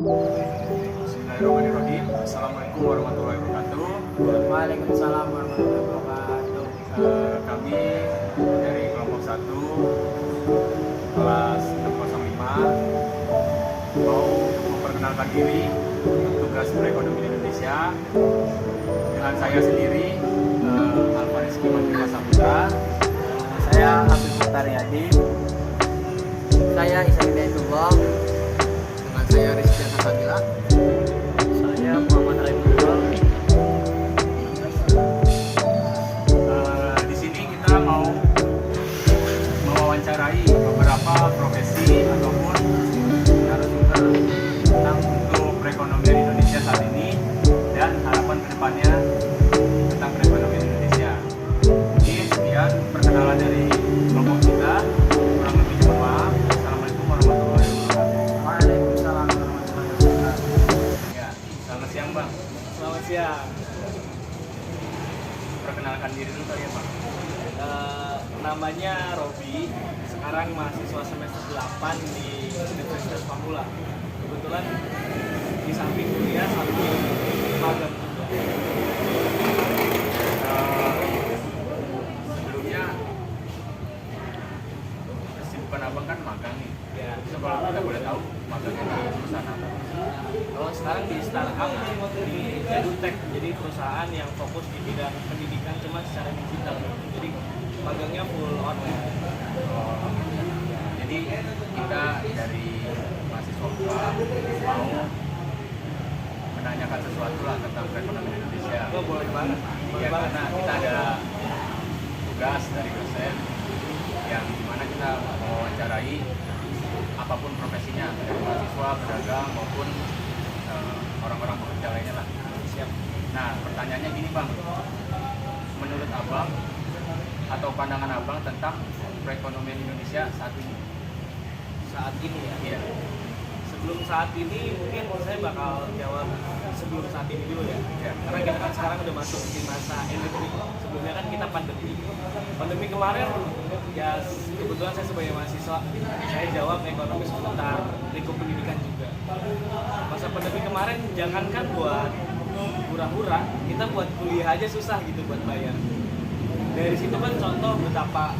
Bismillahirrahmanirrahim. Assalamualaikum warahmatullahi wabarakatuh. Waalaikumsalam warahmatullahi wabarakatuh. Kami dari kelompok 1 kelas 605 mau memperkenalkan diri tugas perekonomian Indonesia dengan saya sendiri, Alfa Rizky Mandiri Saputra. Saya Habib Mutaryadi. Saya Isa Hidayatullah. Dengan saya Rizky Hasanila. Saya Muhammad Alimul. Di sini kita mau mewawancarai beberapa profesi ataupun narasumber tentang untuk perekonomian Indonesia saat ini dan harapan kedepannya tentang perekonomian Indonesia. Mungkin sekian perkenalan dari kelompok kita. Kurang lebih mohon maaf. Assalamualaikum warahmatullahi wabarakatuh. Waalaikumsalam warahmatullahi wabarakatuh. Ya, selamat siang Bang. Selamat siang. Perkenalkan diri dulu kali ya Bang. Namanya Robi. Sekarang mahasiswa semester 8 di Universitas Pamulang. Kebetulan di samping kuliah sambil magang juga. Sebelumnya kesibukan Abang kan magang nih. Ya. Bisa kalau kita boleh tahu magangnya di perusahaan apa? Kalau sekarang di startup di EduTech, jadi perusahaan yang fokus di bidang pendidikan cuma secara digital. Jadi magangnya full online. Jadi kita dari mahasiswa mau menanyakan sesuatu lah tentang perekonomian Indonesia. Oh, boleh banget. Boleh Ya, banget. karena kita ada tugas dari dosen yang dimana kita mewawancarai apapun profesinya, dari mahasiswa, pedagang maupun orang-orang bekerja lainnya lah. Siap. Nah, pertanyaannya gini Bang, menurut Abang atau pandangan Abang tentang perekonomian Indonesia saat ini? Saat ini ya. Iya. Sebelum saat ini mungkin saya bakal jawab sebelum saat ini dulu ya. Ya. Karena kita kan sekarang udah masuk di masa endemi. Sebelumnya kan kita pandemi. Pandemi kemarin ya kebetulan saya sebagai mahasiswa saya jawab ekonomi seputar lingkup pendidikan juga. Masa pandemi kemarin jangankan buat hura-hura, kita buat kuliah aja susah gitu buat bayar. Dari situ kan contoh betapa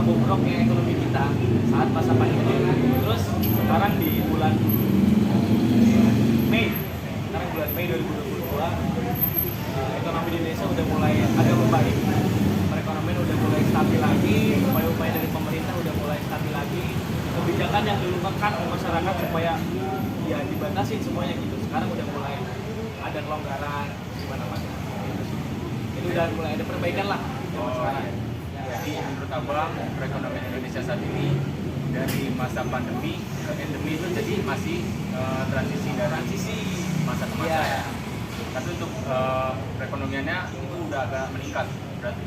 bobroknya ekonomi kita saat masa pandemi. Terus sekarang di bulan Mei 2022, ekonomi Indonesia udah mulai agak membaik. Perekonomian udah mulai stabil lagi, upaya-upaya dari pemerintah udah mulai stabil lagi. Kebijakan yang dulu ngekang masyarakat supaya ya dibatasin semuanya gitu. Sekarang udah mulai ada kelonggaran di mana-mana. Itu udah mulai ada perbaikan lah zaman sekarang. Jadi menurut Abang perekonomian Indonesia saat ini dari masa pandemi ke endemi itu jadi masih transisi masa ke masa ya. Tapi untuk perekonomiannya itu udah agak meningkat berarti.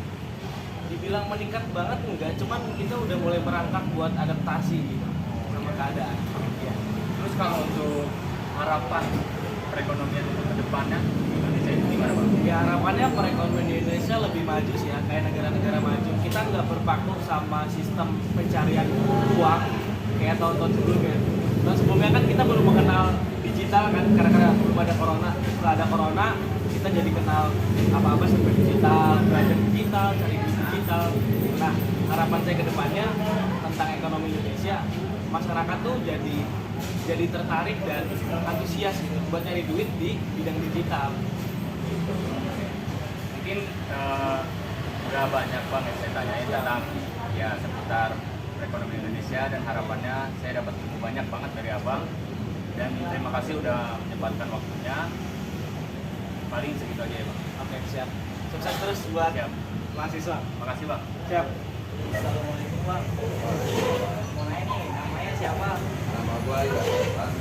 Dibilang meningkat banget enggak, cuman kita udah mulai merangkak buat adaptasi gitu sama keadaan. Ya. Terus kalau untuk harapan perekonomian untuk kedepannya Indonesia itu gimana Bang? Ya harapannya perekonomian di Indonesia lebih maju sih ya, kayak negara-negara maju. Kita nggak berpaku sama sistem pencarian uang kayak tahun-tahun sebelumnya. Tahun sebelumnya kan kita belum mengenal digital kan, karena belum ada corona. Setelah ada corona, kita jadi kenal apa-apa serba digital, belajar digital, cari duit digital. Nah, harapan saya ke depannya tentang ekonomi Indonesia, masyarakat tuh jadi tertarik dan antusias gitu buat nyari duit di bidang digital. Mungkin udah banyak Bang yang saya tanyain tentang ya seputar perekonomian Indonesia dan harapannya saya dapat ilmu banyak banget dari Abang dan terima kasih udah menyempatkan waktunya. Paling segitu aja ya Bang. Oke, siap. Sukses terus buat Siap. mahasiswa. Makasih Bang. Siap. Assalamualaikum Bang. Mau nanya nih, namanya siapa? Nama gua Iwan.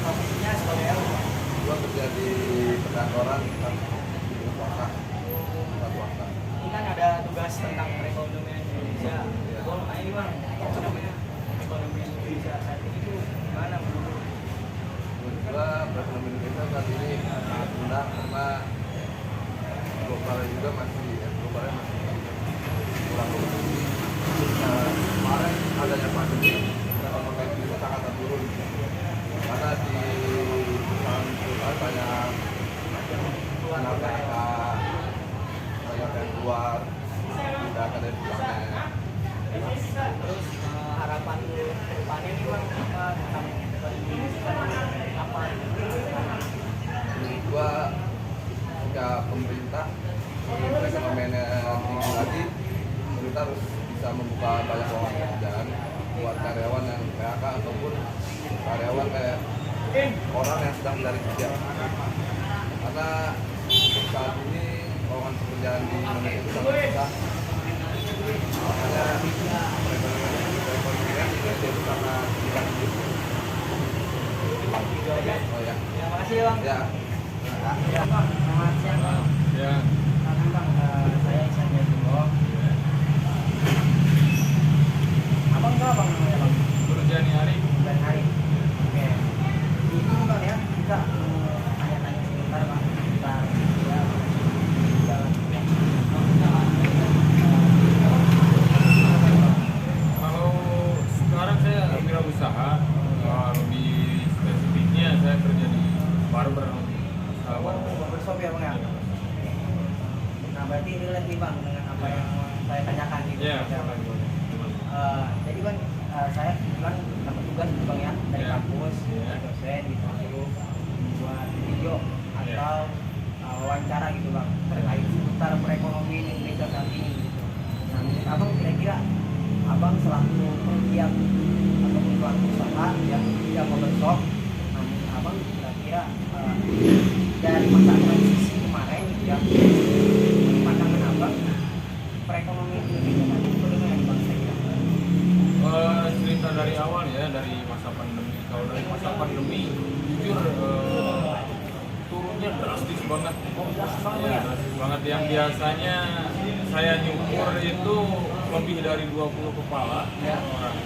Profesinya sebagai apa? Gua kerja di perkantoran di swasta. Ini kan ada tugas tentang perekonomian Indonesia. Gua mau nanya nih Bang, apa namanya ekonomi Indonesia saat ini tuh gimana menurut? Menurut gua perekonomian Indonesia saat ini sangat rendah karena globalnya juga globalnya masih kurang produktif. Kemarin adanya pandemi, perekonomian kita sangat turun karena oleh orang yang sedang mencari kerja. Karena untuk saat ini lowongan pekerjaan di Indonesia itu sangat susah. Makanya perekonomian di Indonesia itu sangat dinamis. Oh ya. Terima kasih Bang. Ya. Ya Bang, selamat siang Bang. Ya. Bang, saya Ihsan Jatuh. Abang nggak Bang namanya Bang? Nurjani Arif. Dan Hari. Oke. Ini Bang ya, kita tanya-tanya sebentar Bang. Sebentar. Ya. Jalan. Kalau sekarang saya wirausaha, lebih spesifiknya saya kerja di barber. Barbershop ya Bang ya? Nah berarti relate nih Bang dengan apa yang saya tanyakan gitu. Iya. Jadi Bang, saya kebetulan dapat tugas gitu Bang ya dari Iya. kampus, Iya. dosen disuruh buat video atau wawancara gitu Bang terkait seputar perekonomian Indonesia saat ini gitu. Nah menurut Abang kira-kira Abang selaku penggiat ataupun pelaku usaha yang tidak barbershop, nah menurut Abang kira-kira dari masa transisi kemarin yang pandangan Abang perekonomian Indonesia saat ini bagaimana nih Bang saya kira? Cerita dari awal ya, dari masa pandemi. Kalau dari masa pandemi, jujur turunnya drastis banget. Ya, drastis banget. Yang biasanya saya nyukur itu lebih dari 20 kepala orang.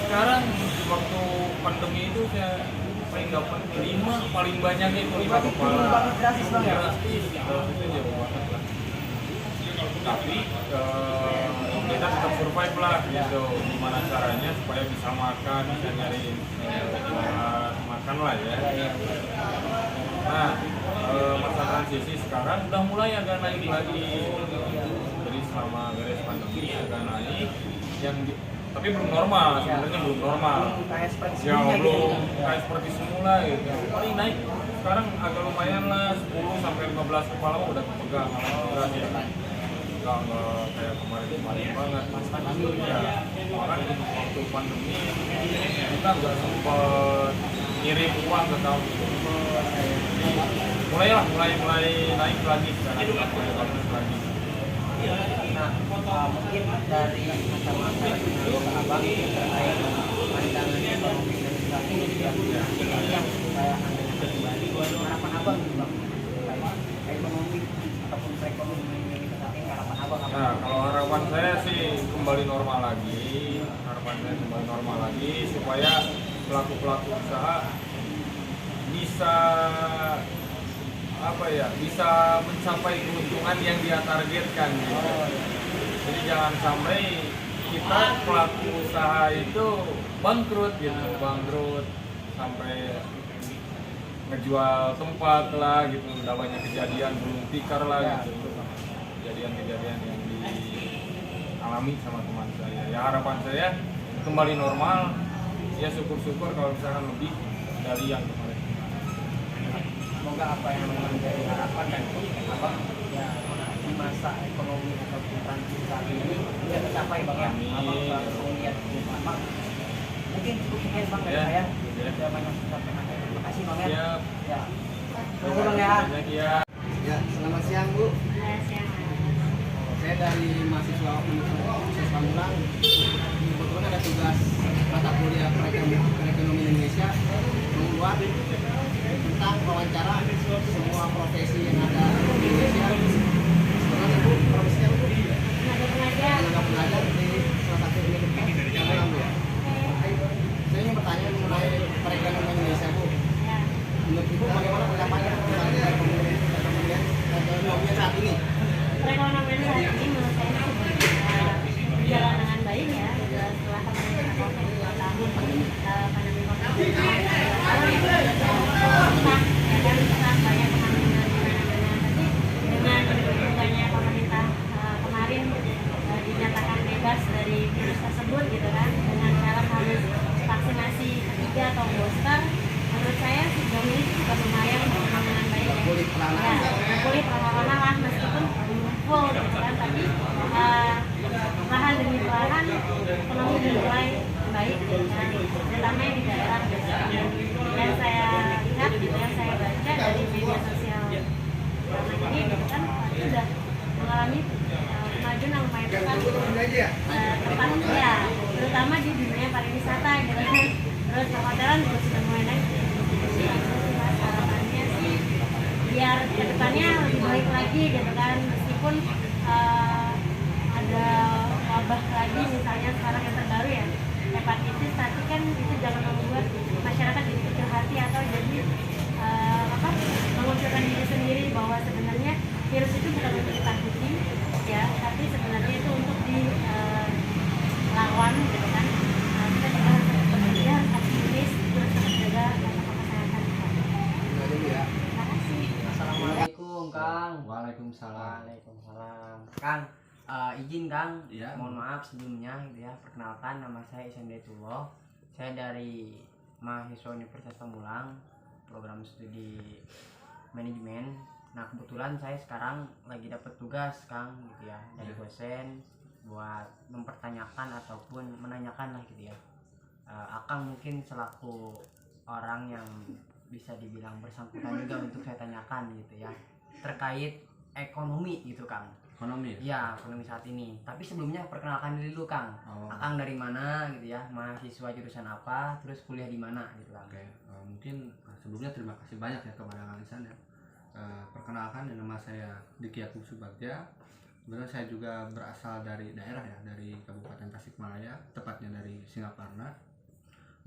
Sekarang waktu pandemi itu saya paling dapat 5, paling banyak itu 5 kepala. Turun banget drastis Bang ya? Drastis, itu jauh banget lah. Tapi kita tetap survive lah gitu. Gimana caranya supaya bisa makan, bisa nyari makan lah ya. Nah, masa transisi sekarang udah mulai agak naik lagi. Jadi selama beres pandemi agak naik. Tapi belum normal, sebenarnya belum normal. Kayak seperti Ya sebelumnya gitu. belum kayak seperti semula gitu. Paling naik sekarang agak lumayan lah, 10 sampai 15 kepala mah udah kepegang. Alhamdulillah ya. Enggak kayak kemarin banget. Ya, makanya waktu pandemi kita nggak sempat ngirim uang ke kamu. Mulai naik lagi sekarang, mulai bagus lagi. Nah, mungkin dari kacamata Abang terkait pandangan ekonomi dan strategi yang saya ambil kembali harapan Abang gitu Bang terkait ekonomi ataupun perekonomian Indonesia saat ini harapan Abang apa? Nah, kalau harapan saya sih kembali normal lagi. Harapan saya kembali normal lagi supaya pelaku-pelaku usaha bisa bisa mencapai keuntungan yang dia targetkan gitu. Jadi jangan sampai kita pelaku usaha itu bangkrut sampai ngejual tempat lah gitu. Udah banyak kejadian belum tikar lah gitu. Kejadian-kejadian yang dialami sama teman saya. Ya harapan saya kembali normal. Ya syukur-syukur kalau misalkan lebih dari yang kemarin. Semoga apa yang menjadi harapan dan Abang ya di masa ekonomi ataupun transisi saat ini bisa tercapai Bang ya. Abang selalu melihat Abang. Mungkin cukup sekian Bang dari saya. Sudah banyak sampaikan. Terima kasih Bang ya. Siap. Ya. Terima kasih Bang ya. Ya. Ya, selamat siang Bu. Saya dari mahasiswa Universitas Pamulang. Kebetulan ada tugas mata kuliah perekonomian Indonesia membuat tentang wawancara semua profesi yang ada di Indonesia. Sebenarnya Bu, profesinya Bu? Tenaga pengajar di salah satu universitas Pamulang Bu. Saya ingin bertanya mengenai perekonomian Indonesia Bu. Menurut Ibu bagaimana pencapaian perekonomian saat ini? Perekonomian saat ini menurut saya berjalan dengan baik ya setelah kemarin COVID 2 tahun pandemi COVID kita banyak kemungkinan di mana-mana tapi dengan dibentuknya pemerintah kemarin dinyatakan bebas dari virus tersebut gitu kan dengan syarat harus vaksinasi ketiga atau booster menurut saya sejauh ini sudah lumayan dengan baik ya. Pulih perlahan-lahan lah meskipun full gitu kan tapi perlahan demi perlahan ekonomi mulai baik gitu kan, terutama yang di daerah gitu. Dan saya lihat gitu, yang saya baca dari media sosial selama ini gitu kan, sudah mengalami kemajuan yang lumayan pesat gitu. Tempat ya, terutama di dunia pariwisata gitu kan. Terus perhotelan juga sudah mulai naik. Jadi mas harapannya sih biar kedepannya lebih baik lagi gitu kan, meskipun ada wabah lagi misalnya sekarang yang terbaru ya hepatitis, tapi kan itu jangan membuat masyarakat jadi kecil hati atau jadi mengunculkan diri sendiri bahwa sebenarnya virus itu bukan untuk ditakuti ya, tapi sebenarnya itu untuk dilawan gitu kan. Kita juga harus bekerja, harus optimis, terus harus jaga protokol kesehatan. Terima kasih. Assalamualaikum Kang. Waalaikumsalam. Waalaikumsalam. Kang, izin Kang, Iya. mohon maaf sebelumnya gitu ya. Perkenalkan, nama saya Ihsan Hidayatullah. Saya dari mahasiswa Universitas Pamulang, program studi manajemen. Nah kebetulan saya sekarang lagi dapat tugas Kang gitu ya dari dosen buat mempertanyakan ataupun menanyakan lah gitu ya. Akang mungkin selaku orang yang bisa dibilang bersangkutan juga untuk saya tanyakan gitu ya terkait ekonomi gitu Kang. Ekonomi. Iya, ekonomi saat ini. Tapi sebelumnya perkenalkan diri dulu Kang. Oh. Akang dari mana gitu ya? Mahasiswa jurusan apa? Terus kuliah di mana gitu Kang? Oke, mungkin sebelumnya terima kasih banyak ya kepada Kang Ihsan ya. Perkenalkan, nama saya Diki Yakub Subagja. Kebetulan saya juga berasal dari daerah ya, dari Kabupaten Tasikmalaya, tepatnya dari Singaparna.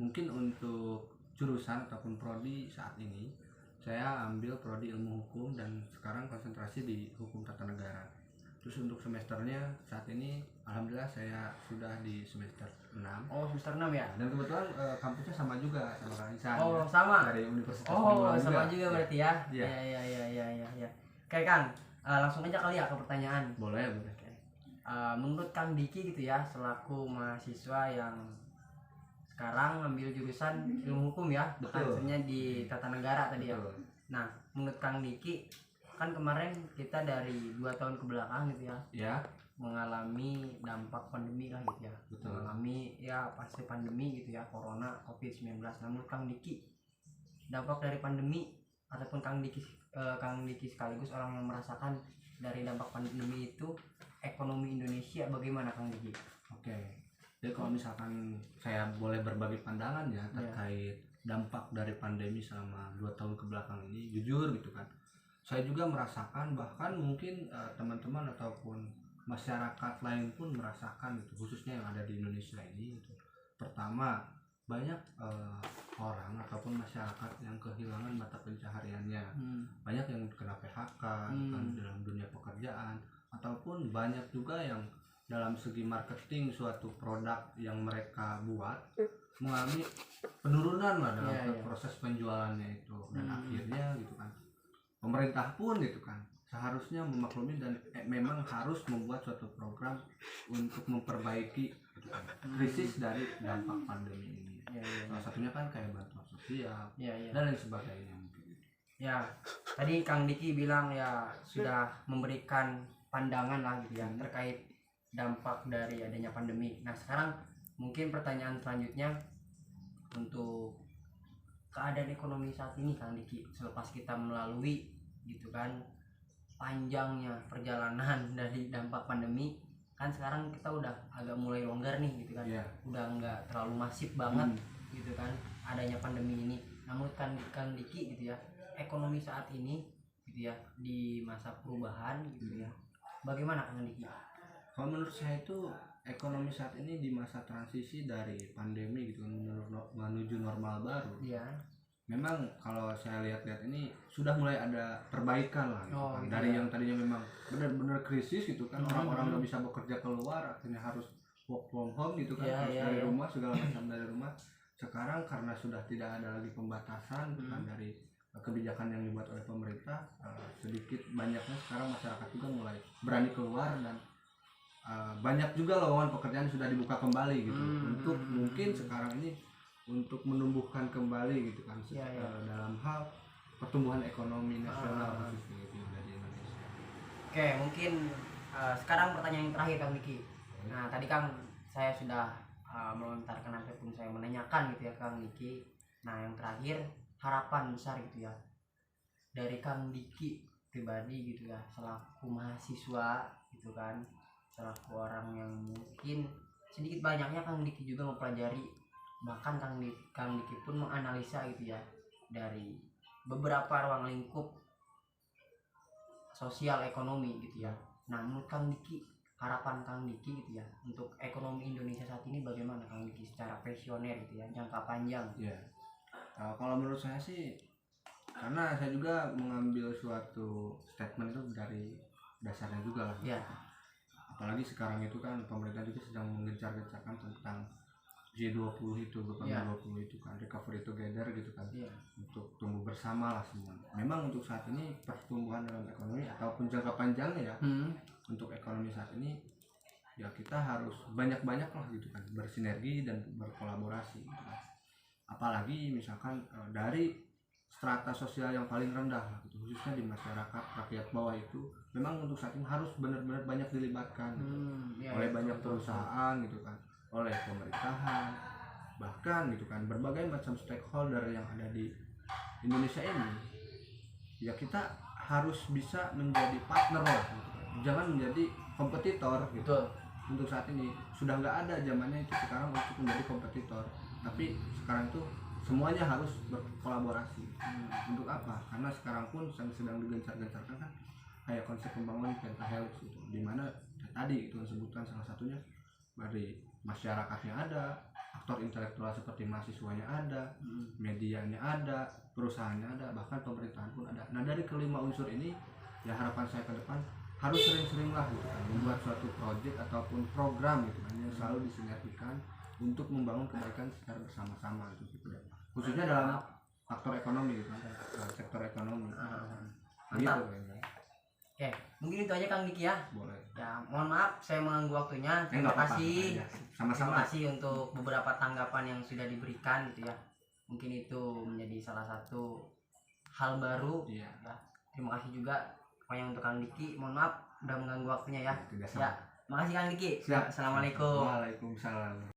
Mungkin untuk jurusan ataupun prodi saat ini, saya ambil prodi ilmu hukum dan sekarang konsentrasi di hukum tata negara. Terus untuk semesternya saat ini alhamdulillah saya sudah di semester 6. Oh, semester 6 ya? Dan kebetulan kampusnya sama juga sama Kang Ihsan. Oh, ya. sama. Dari Universitas Oh, Pamulang sama juga berarti ya? Iya. Iya. Oke Kang, langsung aja kali ya ke pertanyaan. Boleh. Oke. Menurut Kang Diki gitu ya, selaku mahasiswa yang sekarang ngambil jurusan ilmu hukum ya, Betul. maksudnya di tata negara tadi ya. Betul. Nah, menurut Kang Diki, kan kemarin kita dari 2 tahun ke belakang gitu ya, Ya, mengalami dampak pandemi lah gitu ya. Betul. Mengalami ya pasti pandemi gitu ya, corona, COVID-19. Nah, menurut Kang Diki, dampak dari pandemi ataupun Kang Diki sekaligus orang yang merasakan dari dampak pandemi itu ekonomi Indonesia bagaimana Kang Diki? oke. Jadi kalau misalkan saya boleh berbagi pandangan ya terkait dampak dari pandemi selama 2 tahun ke belakang ini, jujur gitu kan. Saya juga merasakan, bahkan mungkin teman-teman ataupun masyarakat lain pun merasakan gitu, khususnya yang ada di Indonesia ini gitu. Pertama, banyak orang ataupun masyarakat yang kehilangan mata pencahariannya. Banyak yang kena PHK kan dalam dunia pekerjaan, ataupun banyak juga yang dalam segi marketing suatu produk yang mereka buat mengalami penurunan lah dalam proses penjualannya itu, dan akhirnya gitu kan pemerintah pun gitu kan seharusnya memaklumi dan memang harus membuat suatu program untuk memperbaiki gitu kan, krisis dari dampak pandemi ini. Salah satunya kan kayak bantuan sosial dan lain sebagainya mungkin. Ya, tadi Kang Diki bilang ya sudah memberikan pandangan lah gitu ya terkait dampak dari adanya pandemi. Nah, sekarang mungkin pertanyaan selanjutnya untuk keadaan ekonomi saat ini Kang Diki, selepas kita melalui gitu kan panjangnya perjalanan dari dampak pandemi, kan sekarang kita udah agak mulai longgar nih gitu kan. Udah nggak terlalu masif banget gitu kan adanya pandemi ini. Namun Kang Diki gitu ya, ekonomi saat ini gitu ya di masa perubahan gitu ya, bagaimana Kang Diki? Kalau menurut saya itu ekonomi saat ini di masa transisi dari pandemi gitu kan menuju normal baru. Memang kalau saya lihat-lihat ini sudah mulai ada perbaikan lah gitu kan. Dari yang tadinya memang benar-benar krisis gitu kan, orang-orang nggak bisa bekerja keluar, akhirnya harus work from home gitu kan, harus dari rumah, segala macam dari rumah. Sekarang karena sudah tidak ada lagi pembatasan gitu kan dari kebijakan yang dibuat oleh pemerintah, sedikit banyaknya sekarang masyarakat juga mulai berani keluar, dan banyak juga lowongan pekerjaan sudah dibuka kembali gitu untuk mungkin sekarang ini untuk menumbuhkan kembali gitu kan dalam hal pertumbuhan ekonomi nasional khususnya gitu di Indonesia. Oke, mungkin sekarang pertanyaan yang terakhir Kang Diki. Nah, tadi Kang saya sudah melontarkan ataupun saya menanyakan gitu ya Kang Diki. Nah yang terakhir, harapan besar gitu ya dari Kang Diki pribadi gitu ya, selaku mahasiswa gitu kan, selaku orang yang mungkin sedikit banyaknya Kang Diki juga mempelajari, bahkan Kang Diki pun menganalisa gitu ya dari beberapa ruang lingkup sosial ekonomi gitu ya. Nah menurut Kang Diki, harapan Kang Diki gitu ya untuk ekonomi Indonesia saat ini bagaimana Kang Diki secara visioner gitu ya, jangka panjang? Ya, kalau menurut saya sih, karena saya juga mengambil suatu statement itu dari dasarnya juga lah. Ya. Apalagi sekarang itu kan pemerintah juga sedang mengencar-gencarkan tentang G20 itu, G20 itu kan, recovery together gitu kan, untuk tumbuh bersama lah semua. Memang untuk saat ini pertumbuhan dalam ekonomi ataupun jangka panjangnya ya, untuk ekonomi saat ini ya kita harus banyak-banyak lah gitu kan, bersinergi dan berkolaborasi gitu kan. Apalagi misalkan dari strata sosial yang paling rendah gitu, khususnya di masyarakat rakyat bawah itu memang untuk saat ini harus benar-benar banyak dilibatkan gitu, oleh banyak perusahaan gitu kan, oleh pemerintahan, bahkan gitu kan berbagai macam stakeholder yang ada di Indonesia ini. Ya kita harus bisa menjadi partner lah gitu kan, jangan menjadi kompetitor gitu. Untuk saat ini sudah nggak ada zamannya itu sekarang untuk menjadi kompetitor, tapi sekarang itu semuanya harus berkolaborasi. Untuk apa? Karena sekarang pun sedang digencar-gencarkan kan kayak konsep pembangunan pentahelix gitu, dimana tadi itu disebutkan salah satunya dari masyarakatnya ada, aktor intelektual seperti mahasiswanya ada, medianya ada, perusahaannya ada, bahkan pemerintahan pun ada. Nah dari kelima unsur ini ya harapan saya ke depan harus sering-sering lah gitu kan, membuat suatu proyek ataupun program gitu kan yang selalu disinergikan untuk membangun kebaikan secara bersama-sama gitu, khususnya dalam faktor ekonomi gitu kan, sektor ekonomi. Gitu kayaknya. Oke, mungkin itu aja Kang Diki ya. Boleh. Ya, mohon maaf saya mengganggu waktunya. Nggak Terima apa-apa. kasih. Ya, sama-sama. Terima kasih untuk beberapa tanggapan yang sudah diberikan gitu ya. Mungkin itu menjadi salah satu hal baru. Iya. Ya, terima kasih juga pokoknya untuk Kang Diki. Mohon maaf udah mengganggu waktunya ya. Tidak sama. Ya, makasih Kang Diki. Siap. Assalamualaikum. Waalaikumsalam.